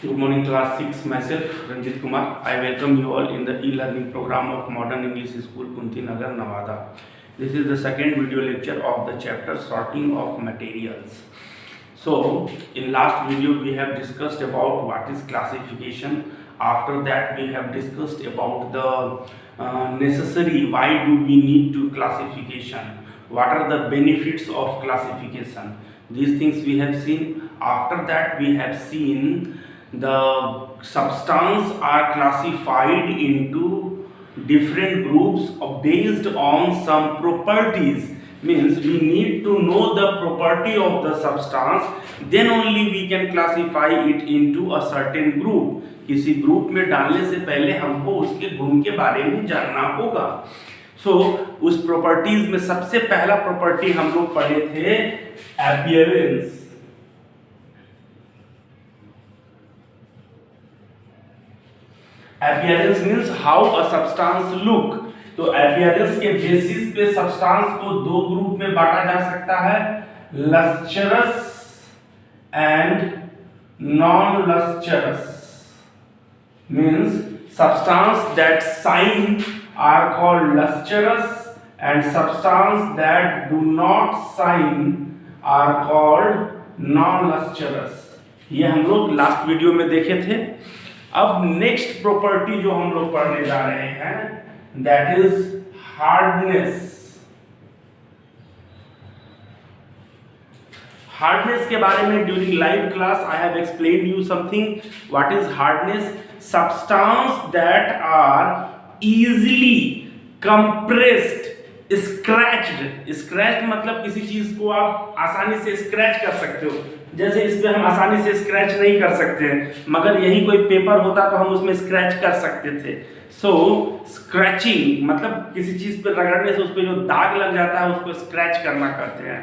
Good morning, class 6. Myself, Ranjit Kumar. I welcome you all in the e-learning program of Modern English School, Kunti Nagar, Nevada. This is the second video lecture of the chapter Sorting of Materials. So, in last video we have discussed about what is classification. After that we have discussed about the necessary, why do we need to classification, what are the benefits of classification. These things we have seen. After that we have seen the substance are classified into different groups based on some properties. Means we need to know the property of the substance, then only we can classify it into a certain group. किसी group में डालने से पहले हमको उसके गुण के बारे में जानना होगा. सो उस प्रॉपर्टीज में सबसे पहला प्रॉपर्टी हम लोग पढ़े थे appearance. Appearance means how a substance look. तो अपीयरेंस के बेसिस पे सब्सटेंस को दो ग्रुप में बांटा जा सकता है, lustrous and non lustrous. Means substance that shine are called lustrous and substance that do not shine are called non-lustrous. ये हम लोग लास्ट वीडियो में देखे थे. अब नेक्स्ट प्रॉपर्टी जो हम लोग पढ़ने जा रहे हैं दैट इज हार्डनेस. हार्डनेस के बारे में during live class I have explained you something. What is hardness? Substance that are easily compressed, scratched. Scratched मतलब किसी चीज को आप आसानी से स्क्रैच कर सकते हो. जैसे इस पे हम आसानी से स्क्रैच नहीं कर सकते हैं, मगर यही कोई पेपर होता तो हम उसमें स्क्रैच कर सकते थे. सो स्क्रैचिंग मतलब किसी चीज पे रगड़ने से उस पे जो दाग लग जाता है उसको स्क्रैच करना कहते हैं.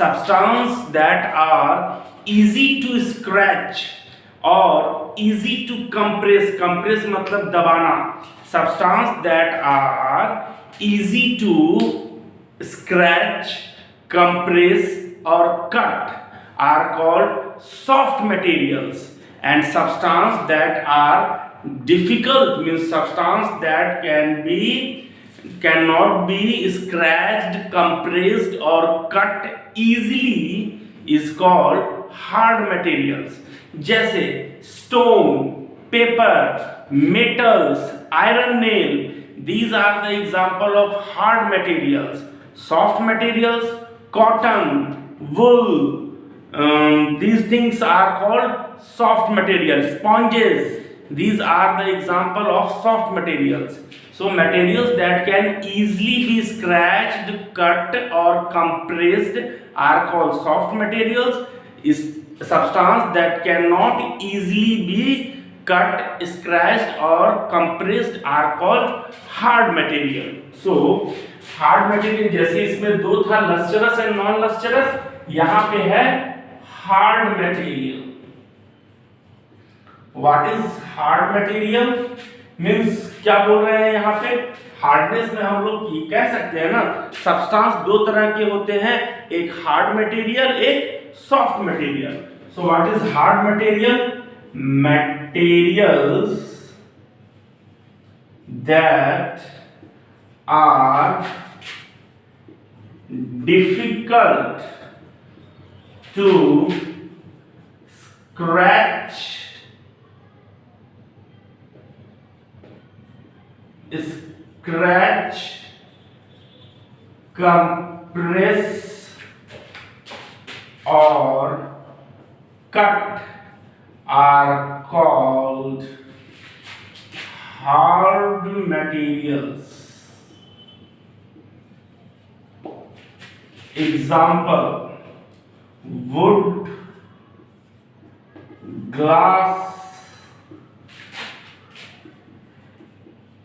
Substance that are easy to scratch और easy to compress. compress मतलब दबाना. substance that are easy to scratch, compress or cut are called soft materials, and substance that are difficult means substance that cannot be scratched, compressed or cut easily is called hard materials. जैसे stone, paper, metals, iron nail, these are the example of hard materials. Soft materials, cotton, wool, these things are called soft materials. Sponges, these are the example of soft materials. So materials that can easily be scratched, cut or compressed are called soft materials. Is substance that cannot easily be cut, scratched or compressed are called hard material. So hard material जैसे इसमें दो था lustrous and non lustrous, यहाँ पे है hard material. What is hard material? Means क्या बोल रहे हैं यहाँ पे? हार्डनेस में हम लोग कह सकते हैं ना, सब्सटेंस दो तरह के होते हैं, एक हार्ड मटेरियल, एक soft material. So what is hard material? Materials that are difficult to scratch, compress or cut are called hard materials. Example: wood, glass,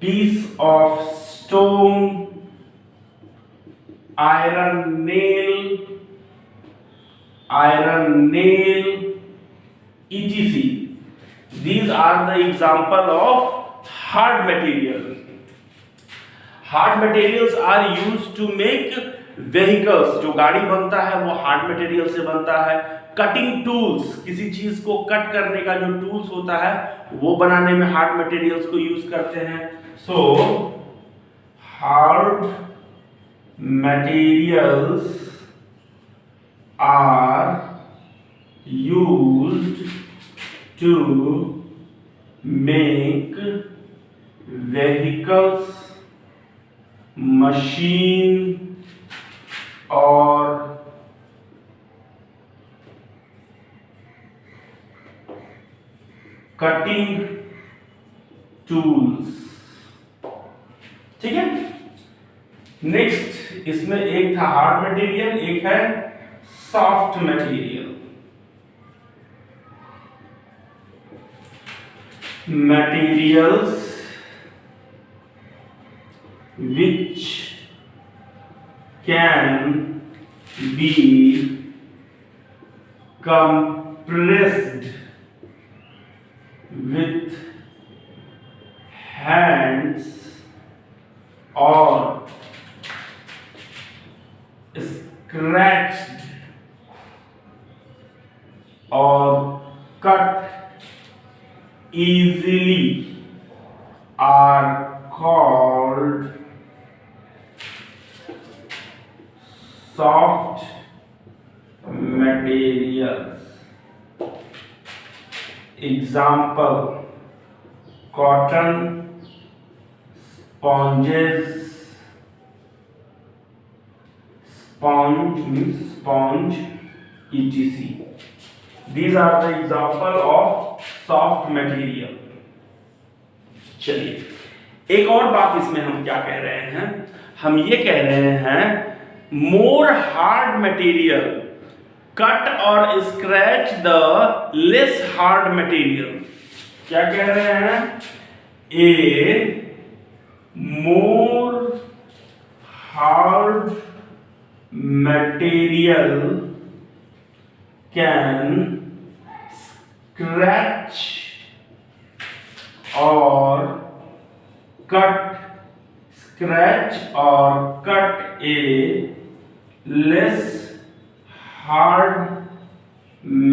piece of stone, iron nail, etc. These are the example of hard material. Hard materials are used to make vehicles, जो गाड़ी बनता है वो hard material से बनता है। Cutting tools, किसी चीज को कट करने का जो टूल्स होता है वो बनाने में हार्ड मटेरियल्स को यूज करते हैं। So hard materials are used to make vehicles, machine or cutting tools। ठीक है, नेक्स्ट इसमें एक था हार्ड मटेरियल, एक है soft material. materials which can be compressed with hands or scratched or cut easily are called soft materials। Example: cotton, sponges, sponge means sponge, etc. These are the example of soft material। चलिए एक और बात इसमें हम क्या कह रहे हैं, हम ये कह रहे हैं मोर हार्ड मटेरियल कट और scratch the less hard material. क्या कह रहे हैं, a more hard material can scratch or cut a less hard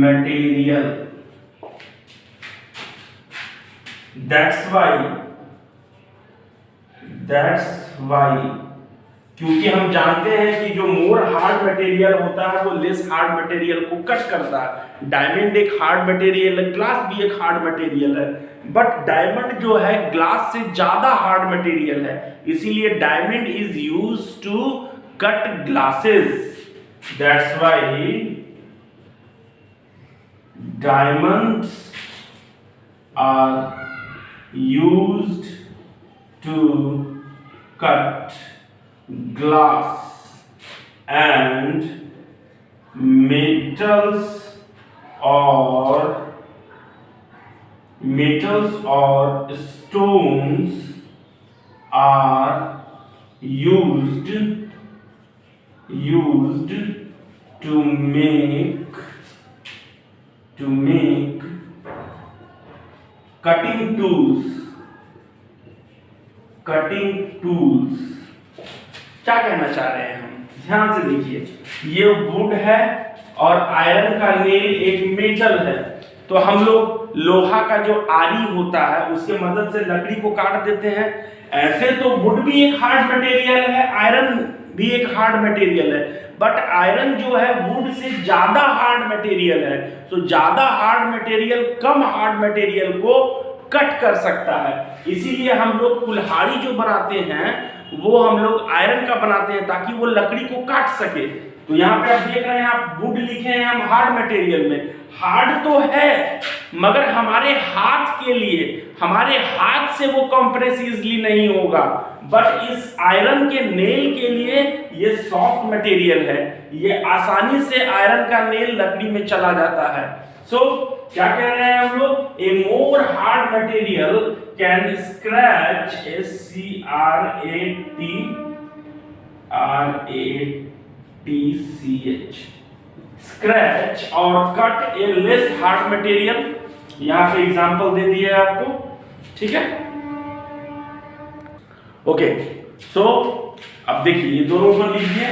material। that's why क्योंकि हम जानते हैं कि जो मोर हार्ड मटेरियल होता है वो लेस हार्ड मटेरियल को कट करता है। डायमंड एक हार्ड मटेरियल है, ग्लास भी एक हार्ड मटेरियल है, बट डायमंड जो है ग्लास से ज्यादा हार्ड मटेरियल है, इसीलिए diamond is used to cut glasses. That's why diamonds are used to cut glass and metals or stones are used to make cutting tools। क्या कहना चाह रहे हैं हम, ध्यान से देखिए। ये वुड है और आयरन का नेल एक मेटल है, तो हम लोग लोहा का जो आरी होता है उसके मदद से लकड़ी को काट देते हैं। ऐसे तो वुड भी एक हार्ड मटेरियल है, आयरन भी एक हार्ड मटेरियल है, बट आयरन जो है वुड से ज्यादा हार्ड मटेरियल है। तो ज्यादा हार्ड मटेरियल कम हार्ड मटेरियल को कट कर सकता है, इसीलिए हम लोग कुल्हाड़ी जो बनाते हैं वो हम लोग आयरन का बनाते हैं ताकि वो लकड़ी को काट सके। तो यहाँ पे आप देख रहे हैं, आप वुड लिखे हैं हम हार्ड मटेरियल में। हार्ड तो है मगर हमारे हाथ के लिए, हमारे हाथ से वो कंप्रेस इजली नहीं होगा, बट इस आयरन के नेल के लिए ये सॉफ्ट मटेरियल है, ये आसानी से आयरन का नेल लकड़ी में चला जाता है। सो क्या कह रहे हैं हम लोग, a more hard material can scratch, SCRATCH, scratch और cut a less hard material. यहां पे एग्जांपल दे दिए आपको, ठीक है। ओके, सो अब देखिए ये दोनों को लीजिए,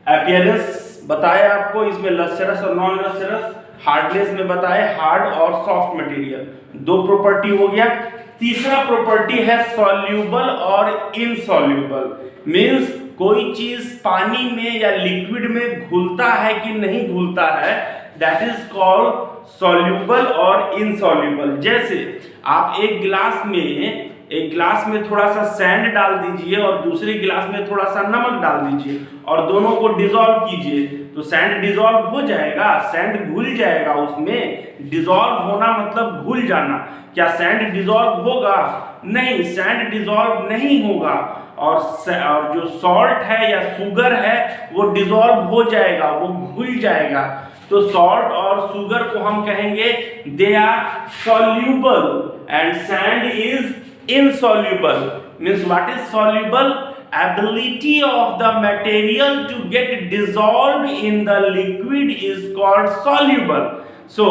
अपीयरेंस बताया आपको, इसमें लस्टरस और नॉन लस्टरस। हार्डनेस में बताए हार्ड और सॉफ्ट मटेरियल, दो प्रॉपर्टी हो गया। तीसरा प्रॉपर्टी है सॉल्यूबल और इनसॉल्यूबल, मींस कोई चीज पानी में या लिक्विड में घुलता है कि नहीं घुलता है, दैट इज कॉल्ड सॉल्यूबल और इनसॉल्यूबल। जैसे आप एक गिलास में थोड़ा सा सैंड डाल दीजिए और दूसरे गिलास में थोड़ा सा नमक डाल दीजिए और दोनों को डिसॉल्व कीजिए, तो सैंड डिसॉल्व हो जाएगा, सैंड घुल जाएगा। उसमें डिसॉल्व होना मतलब घुल जाना। क्या सैंड डिसॉल्व होगा? नहीं, सैंड डिसॉल्व नहीं होगा। और जो सॉल्ट है या शुगर है वो डिसॉल्व हो जाएगा, वो घुल जाएगा। तो सॉल्ट और शुगर को हम कहेंगे they are soluble and sand is insoluble. Means what is soluble? Ability of the material to get dissolved in the liquid is called soluble. So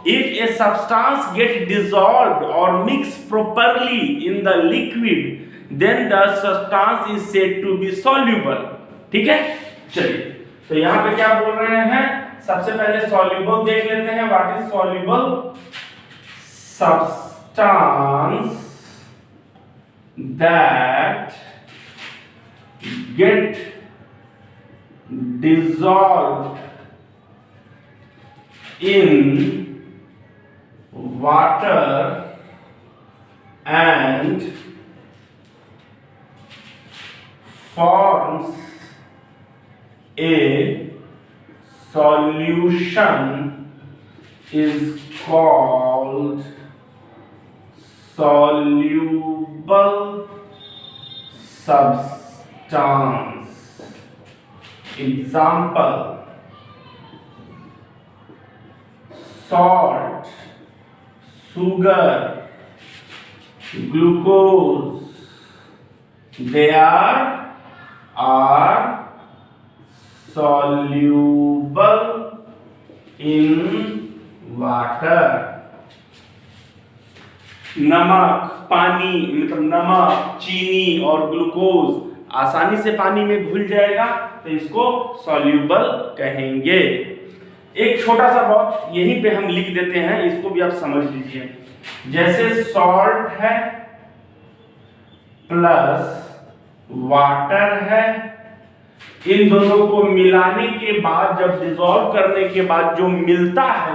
if a substance get dissolved or mixed properly in the liquid, then the substance is said to be soluble. ठीक है, चलिए तो यहाँ पे क्या बोल रहे हैं, सबसे पहले soluble देख लेते हैं। what is soluble? Substance that get dissolved in water and forms a solution is called soluble substance. Example: salt, sugar, glucose. They are soluble in water. नमक, पानी मतलब नमक, चीनी और ग्लूकोज आसानी से पानी में घुल जाएगा, तो इसको सॉल्यूबल कहेंगे। एक छोटा सा बहुत यहीं पे हम लिख देते हैं, इसको भी आप समझ लीजिए। जैसे सॉल्ट है प्लस वाटर है, इन दोनों को मिलाने के बाद जब डिसॉल्व करने के बाद जो मिलता है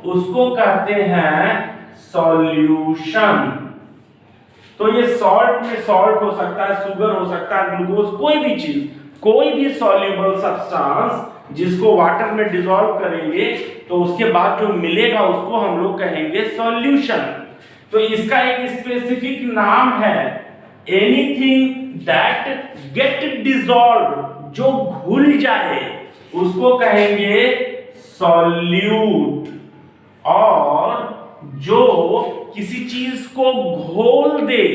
उसको कहते हैं सॉल्यूशन। तो ये सॉल्ट में सॉल्ट हो सकता है, शुगर हो सकता है, ग्लूकोज, कोई भी चीज, कोई भी सॉल्यूबल सब्सटेंस जिसको वाटर में डिसॉल्व करेंगे तो उसके बाद जो मिलेगा उसको हम लोग कहेंगे सॉल्यूशन। तो इसका एक स्पेसिफिक नाम है, एनीथिंग दैट गेट डिसॉल्व, जो घुल जाए उसको कहेंगे सॉल्यूट, और जो किसी चीज को घोल दे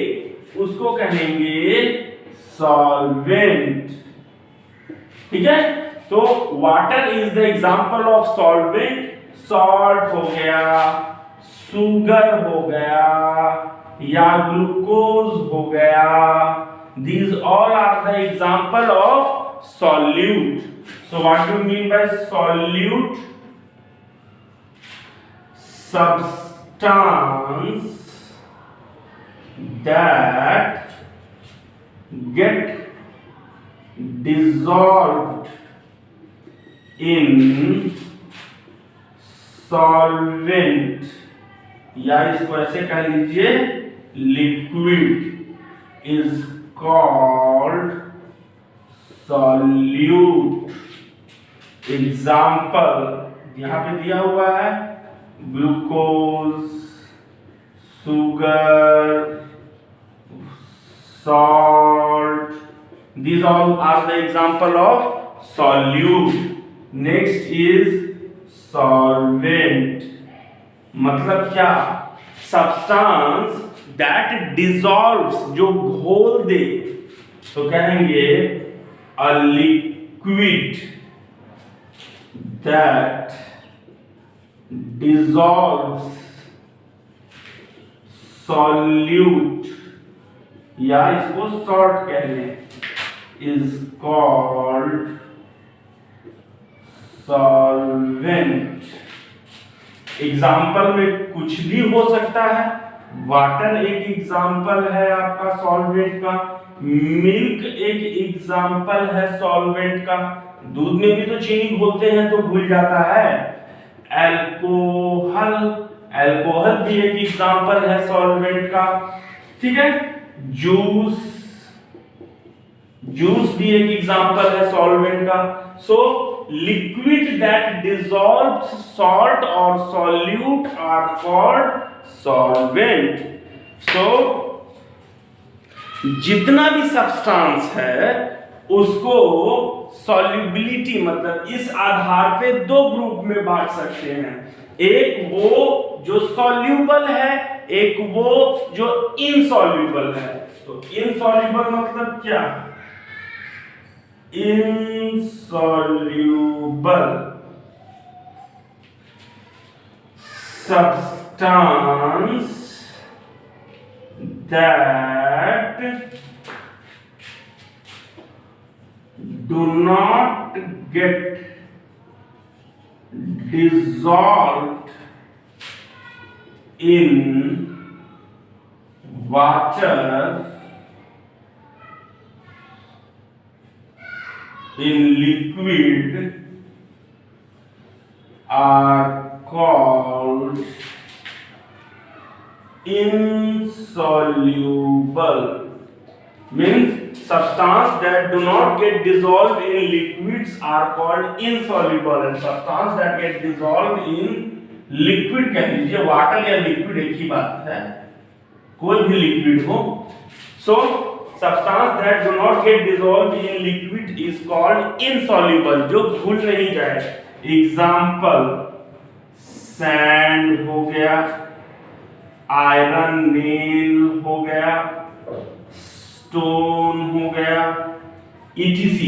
उसको कहेंगे सॉल्वेंट। ठीक है, तो water is the example of solvent. Salt हो गया, शुगर हो गया या ग्लूकोज हो गया, these all are the example of solute. So what do you mean by solute? Substance that get dissolved in solvent, या इसको ऐसे कह लीजिए liquid, is called solute. Example यहां पे दिया हुआ है, glucose, sugar, salt, these all are the example of solute. Next is solvent, मतलब क्या, substance that dissolves, जो घोल दे, तो कहेंगे a liquid that dissolves solute, या इसको salt कह लें, is called सॉल्वेंट। एग्जाम्पल में कुछ भी हो सकता है, वाटर एक एग्जाम्पल है आपका सॉल्वेंट का, मिल्क एक एग्जाम्पल है सॉल्वेंट का, दूध में भी तो चीनी घोलते हैं तो घुल जाता है। अल्कोहल, अल्कोहल भी एक एग्जाम्पल है सॉल्वेंट का, ठीक है। जूस, जूस भी एक एग्जाम्पल है सॉल्वेंट का। So liquid that dissolves salt और सॉल्यूट आर कॉल्ड सॉल्वेंट। सो जितना भी सब्सटेंस है उसको सॉल्युबिलिटी मतलब इस आधार पे दो ग्रुप में बांट सकते हैं, एक वो जो सॉल्यूबल है, एक वो जो इनसॉल्यूबल है। तो इनसॉल्यूबल मतलब क्या? insoluble substance that do not get dissolved in water, in liquid are called insoluble. Means substance that do not get dissolved in liquids are called insoluble, and substance that get dissolved in liquid, कह लीजिए water या liquid एक ही बात है, कोई भी liquid हो। So substance that do not get dissolved in liquid is called insoluble, जो घुल नहीं जाए। एग्जाम्पल सैंड हो गया, आयरन नेल हो गया, स्टोन हो गया, etc.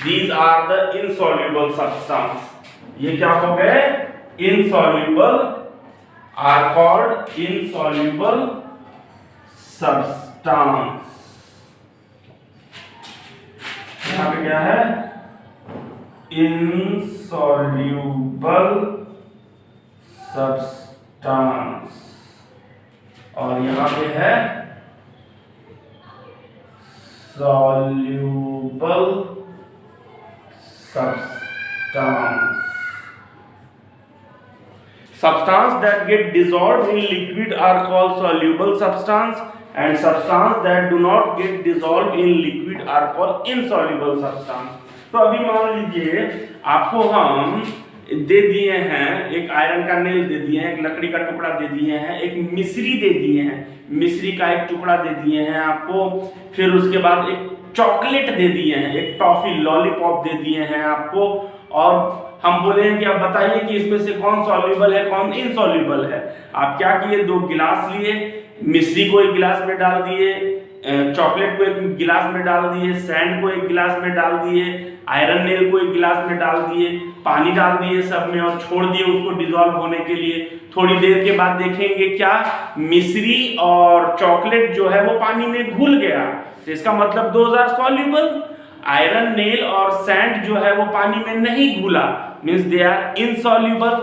These are the insoluble substance. ये क्या हो गए? Insoluble are called insoluble substance. यहाँ पे क्या है? Insoluble substance, और यहाँ पे है soluble substance. Substance that get dissolved in liquid are called soluble substance, and substance that do not get dissolved in liquid are called insoluble substance. तो अभी मान लीजिए आपको हम दे दिए हैं, एक आयरन का नेल दे दिए हैं, एक लकड़ी का टुकड़ा दे दिए हैं, एक मिश्री दे दिए हैं, मिश्री का एक टुकड़ा दे दिए हैं आपको, फिर उसके बाद एक चॉकलेट दे दिए हैं, एक टॉफी लॉलीपॉप दे दिए हैं आपको, और हम बोले हैं कि आप बताइए कि इसमें से कौन सॉल्यूबल है कौन इनसॉल्यूबल है। आप क्या किए? दो गिलास लिए, मिश्री को एक गिलास में डाल दिए, चॉकलेट को एक गिलास में डाल दिए, सैंड को एक गिलास में डाल दिए, आयरन नेल को एक गिलास में डाल दिए, पानी डाल दिए सब में और छोड़ दिए उसको डिसॉल्व होने के लिए। थोड़ी देर के बाद देखेंगे क्या मिश्री और चॉकलेट जो है वो पानी में घुल गया, तो इसका मतलब those are soluble. Iron nail और सैंड जो है वो पानी में नहीं घुला, मींस दे आर इनसॉल्यूबल।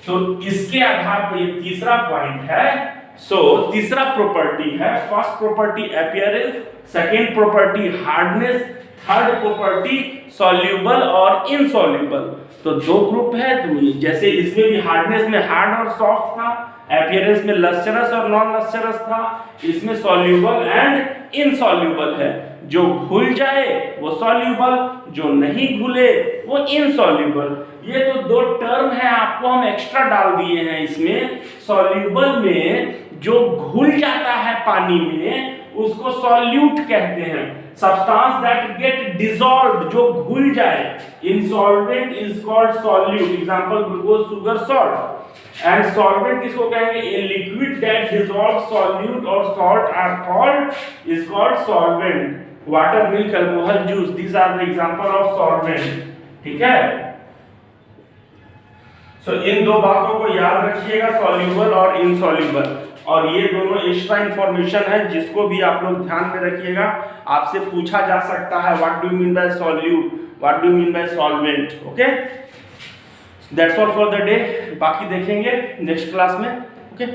तो इसके आधार पर ये तीसरा पॉइंट है। तीसरा प्रॉपर्टी है, first property appearance, second property hardness, third property soluble और इनसॉल्यूबल। तो दो ग्रुप है, जैसे इसमें भी हार्डनेस में हार्ड और सॉफ्ट था, अपीयरेंस में लस्टरस और नॉन लस्टरस था, इसमें सॉल्यूबल एंड इनसॉल्यूबल है। जो घुल जाए वो सॉल्यूबल, जो नहीं घुले वो इनसॉल्यूबल। ये तो दो टर्म है आपको हम एक्स्ट्रा डाल दिए हैं इसमें। सॉल्यूबल में जो घुल जाता है पानी में उसको सॉल्यूट कहते हैं। सब्सटेंस दैट गेट डिसॉल्व्ड, जो घुल जाए, insolvent is called solute, example glucose, sugar, salt. And solvent किसको कहेंगे? A liquid that dissolve solute और salt are called is called solvent. Water, milk, alcohol, juice, these are the example of solvent. ठीक है, इन दो बातों को याद रखिएगा, सॉल्यूबल और इनसॉल्यूबल। और ये दोनों एक्स्ट्रा इंफॉर्मेशन है जिसको भी आप लोग ध्यान में रखिएगा, आपसे पूछा जा सकता है what do you mean by solute, what do you mean by solvent. Okay, that's all for the day, बाकी देखेंगे नेक्स्ट क्लास में। ओके।